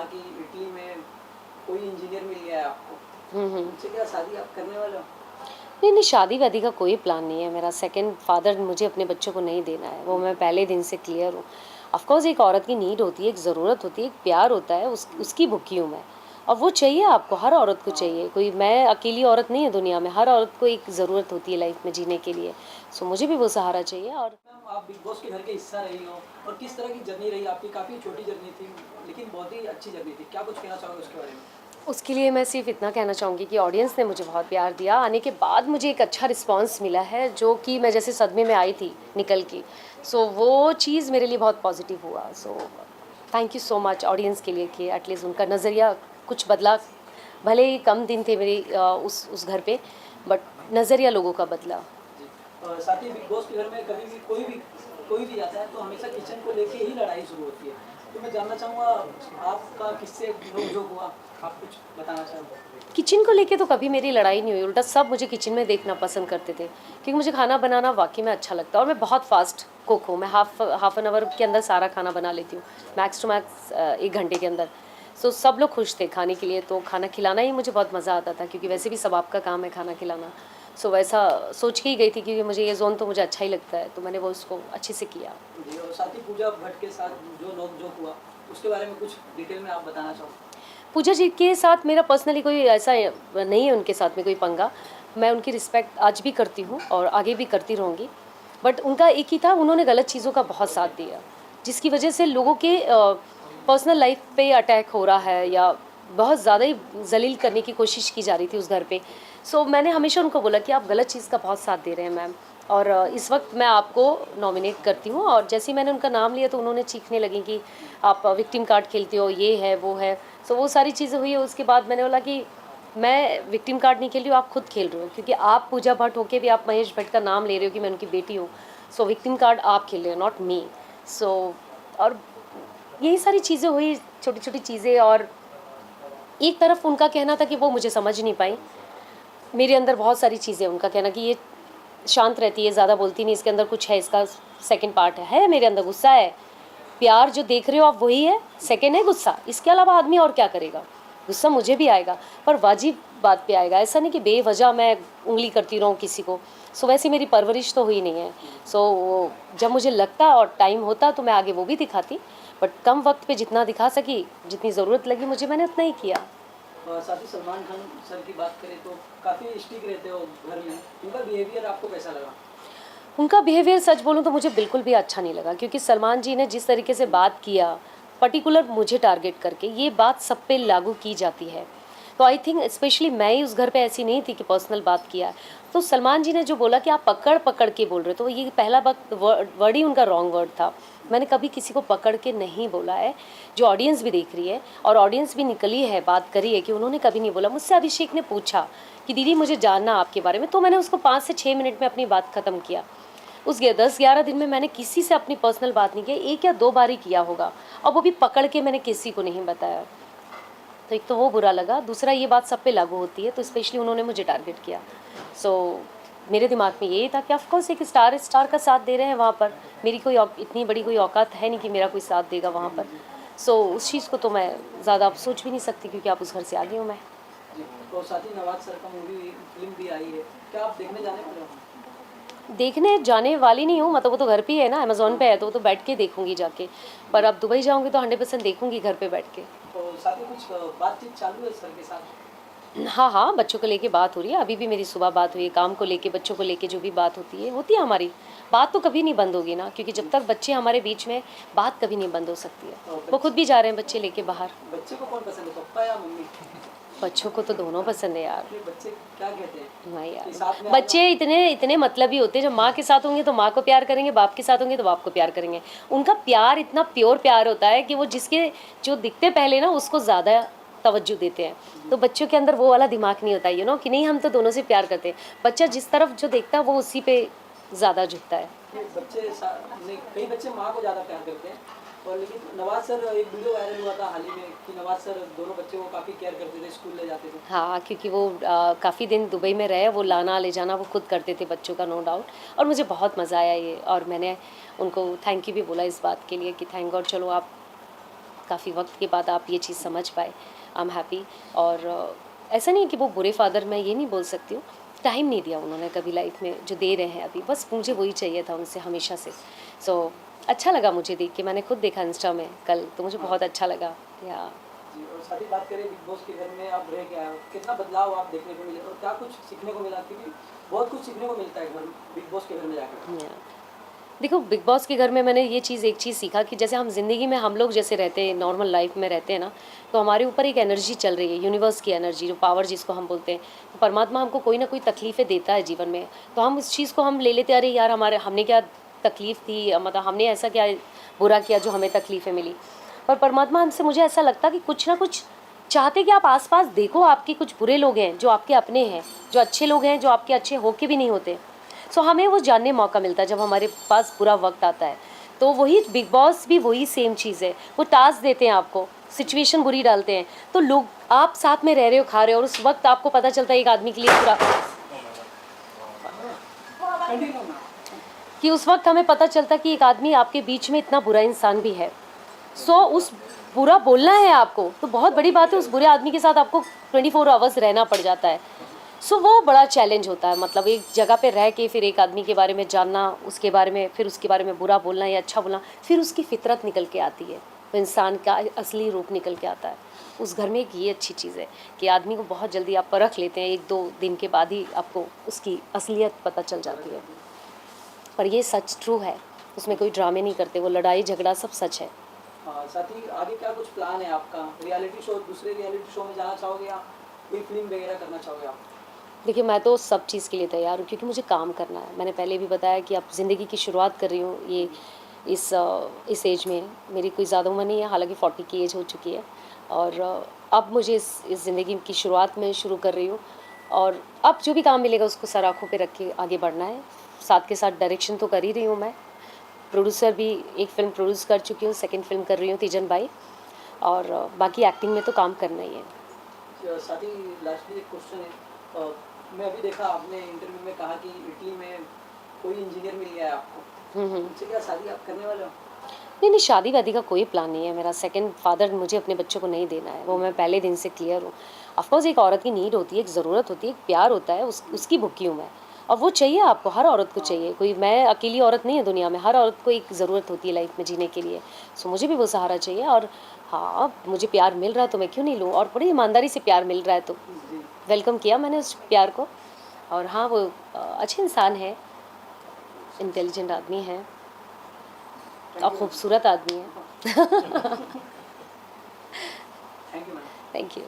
कहा कि इटली में कोई इंजीनियर मिल गया है आपको, उनसे क्या शादी आप करने वाले हो? नहीं नहीं, शादी वादी का कोई प्लान नहीं है मेरा। सेकंड फादर मुझे अपने बच्चों को नहीं देना है, वो मैं पहले दिन से क्लियर हूँ। ऑफ कोर्स एक औरत की नीड होती है, एक ज़रूरत होती है, एक प्यार होता है, उसकी भूखी हूँ मैं। और वो चाहिए आपको, हर औरत को चाहिए। कोई मैं अकेली औरत नहीं है दुनिया में, हर औरत को एक ज़रूरत होती है लाइफ में जीने के लिए। सो मुझे भी वो सहारा चाहिए। और मैम आप बिग बॉस के घर के हिस्सा रही हो और किस तरह की जर्नी रही आपकी? काफ़ी छोटी जर्नी थी, लेकिन बहुत ही अच्छी जर्नी थी। क्या कुछ कहना चाहोगे उसके बारे में? उसके लिए मैं सिर्फ इतना कहना चाहूँगी कि ऑडियंस ने मुझे बहुत प्यार दिया। आने के बाद मुझे एक अच्छा रिस्पांस मिला है, जो कि मैं जैसे सदमे में आई थी निकल के। सो वो चीज़ मेरे लिए बहुत पॉजिटिव हुआ। So thank you so much audience के लिए कि एटलीस्ट उनका नज़रिया कुछ बदला। भले ही कम दिन थे मेरी उस घर पे, बट नज़रिया लोगों का बदला। जी। साथ ही बिग बॉस के घर में कभी भी कोई भी जाता है तो हमेशा किचन को लेके ही लड़ाई शुरू होती है। तो मैं जानना चाहूँगा आपका किससे नोक-झोंक हुआ? आप कुछ बताना चाहें? किचन को लेके तो कभी मेरी लड़ाई नहीं हुई, उल्टा सब मुझे किचन में देखना पसंद करते थे, क्योंकि मुझे खाना बनाना वाकई में अच्छा लगता है। और मैं बहुत फास्ट कुक हूँ, मैं हाफ एन आवर के अंदर सारा खाना बना लेती हूँ, मैक्स टू मैक्स 1 घंटे के अंदर। सो सब लोग खुश थे खाने के लिए, तो खाना खिलाना ही मुझे बहुत मज़ा आता था, क्योंकि वैसे भी सब आपका काम है खाना खिलाना। सो वैसा सोच के ही गई थी, क्योंकि मुझे ये जोन तो मुझे अच्छा ही लगता है, तो मैंने वो उसको अच्छे से किया। जी, और साथ ही पूजा भट्ट के साथ जो नोक-झोंक हुआ, उसके बारे में कुछ डिटेल में आप बताना चाहो? पूजा जी के साथ मेरा पर्सनली कोई ऐसा नहीं है, उनके साथ में कोई पंगा। मैं उनकी रिस्पेक्ट आज भी करती हूँ और आगे भी करती रहूँगी। बट उनका एक ही था, उन्होंने गलत चीज़ों का बहुत साथ दिया, जिसकी वजह से लोगों के पर्सनल लाइफ पे अटैक हो रहा है, या बहुत ज़्यादा ही ज़लील करने की कोशिश की जा रही थी उस घर पे। सो मैंने हमेशा उनको बोला कि आप गलत चीज़ का बहुत साथ दे रहे हैं मैम, और इस वक्त मैं आपको नॉमिनेट करती हूँ। और जैसे ही मैंने उनका नाम लिया तो उन्होंने चीखने लगी कि आप विक्टिम कार्ड खेलते हो, ये है वो है। सो वो सारी चीज़ें हुई। उसके बाद मैंने बोला कि मैं विक्टिम कार्ड नहीं खेल रही हूँ, आप खुद खेल रहे हो, क्योंकि आप पूजा भट्ट होके भी आप महेश भट्ट का नाम ले रहे हो कि मैं उनकी बेटी हूँ। सो विक्टिम कार्ड आप खेल रहे हो, नॉट मी। सो और यही सारी चीज़ें हुई, छोटी छोटी चीज़ें। और एक तरफ उनका कहना था कि वो मुझे समझ नहीं पाई, मेरे अंदर बहुत सारी चीज़ें। उनका कहना कि ये शांत रहती है, ज़्यादा बोलती नहीं, इसके अंदर कुछ है, इसका सेकंड पार्ट है मेरे अंदर, गुस्सा है। प्यार जो देख रहे हो आप वही है, सेकंड है गुस्सा। इसके अलावा आदमी और क्या करेगा? गुस्सा मुझे भी आएगा, पर वाजिब बात पे आएगा। ऐसा नहीं कि बेवजह मैं उंगली करती रहूँ किसी को। सो वैसी मेरी परवरिश तो हुई नहीं है। सो जब मुझे लगता और टाइम होता तो मैं आगे वो भी दिखाती, बट कम वक्त पे जितना दिखा सकी, जितनी ज़रूरत लगी मुझे, मैंने उतना ही किया। और साथ ही सलमान खान सर की बात करें तो काफ़ी स्ट्रिक्ट रहते हो घर में, उनका बिहेवियर आपको कैसा लगा? उनका बिहेवियर सच बोलूँ तो मुझे बिल्कुल भी अच्छा नहीं लगा, क्योंकि सलमान जी ने जिस तरीके से बात किया, पर्टिकुलर मुझे टारगेट करके, ये बात सब पे लागू की जाती है। तो आई थिंक स्पेशली मैं ही उस घर पे ऐसी नहीं थी कि पर्सनल बात किया है। तो सलमान जी ने जो बोला कि आप पकड़ पकड़ के बोल रहे हो, तो ये पहला वक्त वर्ड ही उनका रॉन्ग वर्ड था। मैंने कभी किसी को पकड़ के नहीं बोला है, जो ऑडियंस भी देख रही है और ऑडियंस भी निकली है, बात करी है, कि उन्होंने कभी नहीं बोला। मुझसे अभिषेक ने पूछा कि दीदी मुझे जानना आपके बारे में, तो मैंने उसको 5 से 6 मिनट में अपनी बात ख़त्म किया। उस 10-11 दिन में मैंने किसी से अपनी पर्सनल बात नहीं की, 1 या 2 बार ही किया होगा, और वो भी पकड़ के मैंने किसी को नहीं बताया। तो एक तो वो बुरा लगा, दूसरा ये बात सब पे लागू होती है, तो स्पेशली उन्होंने मुझे टारगेट किया। सो मेरे दिमाग में यही था कि ऑफकोर्स एक स्टार का साथ दे रहे हैं वहाँ पर, मेरी कोई इतनी बड़ी कोई औकात है नहीं कि मेरा कोई साथ देगा वहाँ पर। सो उस चीज़ को तो मैं ज़्यादा अब सोच भी नहीं सकती, क्योंकि आप उस घर से आ गई हूँ मैं। जी, और साथ ही नवाज़ सर का फ़िल्म भी आई है, क्या आप देखने जाने वाले हो? देखने जाने वाली नहीं हूँ, मतलब वो तो घर पे ही है ना, अमेज़न पे है, तो वो तो बैठ के देखूंगी जाके। पर अब दुबई जाऊंगी तो 100% देखूंगी घर पे बैठ के। और साथ ही कुछ बातचीत चालू है सर के साथ? हाँ हाँ, बच्चों को लेके बात हो रही है, अभी भी मेरी सुबह बात हुई है। काम को लेके, बच्चों को लेके जो भी बात होती है हमारी। बात तो कभी नहीं बंद होगी ना, क्योंकि जब तक बच्चे हमारे बीच में, बात कभी नहीं बंद हो सकती है। और वो खुद भी जा रहे हैं बच्चे लेके बाहर। बच्चे को कौन पसंद है, पप्पा या मम्मी? बच्चों को तो दोनों पसंद है यार। ये बच्चे क्या कहते हैं नहीं कि यार, साथ में आ जाओ? बच्चे इतने इतने मतलबी होते हैं, जब माँ के साथ होंगे तो माँ को प्यार करेंगे, बाप के साथ होंगे तो बाप को प्यार करेंगे। उनका प्यार इतना प्योर प्यार होता है कि वो जिसके जो दिखते पहले ना, उसको ज़्यादा तवज्जो देते हैं। तो बच्चों के अंदर वो वाला दिमाग नहीं होता, कि नहीं हम तो दोनों से प्यार करते हैं। बच्चा जिस तरफ जो देखता है वो उसी पे ज़्यादा झुकता है। ये कई बच्चे माँ को ज़्यादा प्यार करते हैं, और लेकिन नवाज सर, एक वीडियो वायरल हुआ था हाल ही में कि नवाज सर दोनों बच्चों को काफ़ी केयर करते थे, स्कूल ले जाते थे। हाँ, क्योंकि वो काफ़ी दिन दुबई में रहे, वो लाना ले जाना वो खुद करते थे बच्चों का, नो डाउट। और मुझे बहुत मज़ा आया ये, और मैंने उनको थैंक यू भी बोला इस बात के लिए कि थैंक गॉड, चलो आप काफ़ी वक्त के बाद आप ये चीज़ समझ पाए, आई एम हैप्पी। और ऐसा नहीं है कि वो बुरे फादर, मैं ये नहीं बोल सकती हूँ, टाइम नहीं दिया उन्होंने कभी लाइफ में जो दे रहे हैं अभी, बस मुझे वही चाहिए था उनसे हमेशा से। सो अच्छा लगा मुझे देख के, मैंने खुद देखा इंस्टा में कल, तो मुझे बहुत अच्छा लगा। या जी, और साथ ही बात करें बिग बॉस के घर में आप रह के आए हो, कितना बदलाव आप देखने को मिले और क्या कुछ सीखने को मिला, क्योंकि बहुत कुछ सीखने को मिलता है घर बिग बॉस के घर में जाकर। या देखो, बिग बॉस के घर में मैंने ये चीज़, एक चीज़ सीखा कि जैसे हम ज़िंदगी में हम लोग जैसे रहते हैं, नॉर्मल लाइफ में रहते हैं ना, तो हमारे ऊपर एक एनर्जी चल रही है, यूनिवर्स की एनर्जी, जो पावर जिसको हम बोलते हैं। तो परमात्मा हमको कोई ना कोई तकलीफ़ें देता है जीवन में, तो हम उस चीज़ को हम ले लेते, अरे यार हमारे हमने क्या तकलीफ़ थी, मतलब हमने ऐसा क्या बुरा किया जो हमें तकलीफ़ें मिली। पर परमात्मा हमसे, मुझे ऐसा लगता कि कुछ ना कुछ चाहते कि आप आसपास देखो, आपके कुछ बुरे लोग हैं जो आपके अपने हैं, जो अच्छे लोग हैं जो आपके अच्छे होके भी नहीं होते। सो हमें वो जानने मौका मिलता है जब हमारे पास बुरा वक्त आता है। तो वही बिग बॉस भी वही सेम चीज़ है, वो टास्क देते हैं आपको, सिचुएशन बुरी डालते हैं, तो लोग आप साथ में रह रहे हो, खा रहे हो, और उस वक्त आपको पता चलता है एक आदमी के लिए पूरा, कंटिन्यू ना। कि उस वक्त हमें पता चलता कि एक आदमी आपके बीच में इतना बुरा इंसान भी है। सो उस बुरा बोलना है आपको तो बहुत बड़ी बात है, उस बुरे आदमी के साथ आपको 24 आवर्स रहना पड़ जाता है। सो वो बड़ा चैलेंज होता है, मतलब एक जगह पे रह के फिर एक आदमी के बारे में जानना, उसके बारे में, फिर उसके बारे में बुरा बोलना या अच्छा बोलना, फिर उसकी फितरत निकल के आती है, तो इंसान का असली रूप निकल के आता है। उस घर में एक ये अच्छी चीज़ है कि आदमी को बहुत जल्दी आप परख लेते हैं, 1-2 दिन के बाद ही आपको उसकी असलियत पता चल जाती है। पर ये सच ट्रू है, उसमें कोई ड्रामे नहीं करते, वो लड़ाई झगड़ा सब सच है। हाँ, साथ ही आगे क्या कुछ प्लान है आपका, रियलिटी शो, दूसरे रियलिटी शो में जाना चाहोगे या कोई फिल्म वगैरह करना चाहोगे आप? देखिए, मैं तो सब चीज़ के लिए तैयार हूँ, क्योंकि मुझे काम करना है। मैंने पहले भी बताया कि अब ज़िंदगी की शुरुआत कर रही हूँ, ये इस एज में मेरी कोई ज़्यादा उम्र नहीं है, हालांकि 40 की एज हो चुकी है। और अब मुझे इस ज़िंदगी की शुरुआत में शुरू कर रही हूँ, और अब जो भी काम मिलेगा उसको सर आँखों पे रख के आगे बढ़ना है। साथ के साथ डायरेक्शन तो कर ही रही हूँ मैं, प्रोड्यूसर भी एक फ़िल्म प्रोड्यूस कर चुकी हूँ, सेकंड फ़िल्म कर रही हूँ तीजन बाई, और बाकी एक्टिंग में तो काम करना ही है। साथ ही लास्टली एक क्वेश्चन है, मैं अभी देखा आपने इंटरव्यू में कहा कि इटली में कोई इंजीनियर मिल गया है आपको, उनसे क्या शादी आप करने वाले हो? नहीं, शादी वादी का कोई प्लान नहीं है मेरा। सेकंड फादर मुझे अपने बच्चों को नहीं देना है, वो मैं पहले दिन से क्लियर हूँ। ऑफकोर्स एक औरत की नीड होती है, एक ज़रूरत होती है, एक प्यार होता है, उसकी भूखी हूँ मैं, और वो चाहिए आपको, हर औरत को चाहिए। कोई मैं अकेली औरत नहीं है दुनिया में, हर औरत को एक ज़रूरत होती है लाइफ में जीने के लिए। सो मुझे भी वो सहारा चाहिए, और हाँ, मुझे प्यार मिल रहा है तो मैं क्यों नहीं लूँ, और बड़ी ईमानदारी से प्यार मिल रहा है तो जी, वेलकम किया मैंने उस प्यार को। और हाँ, वो अच्छे इंसान है, इंटेलिजेंट आदमी है, और खूबसूरत आदमी है। Thank you ma'am. Thank you.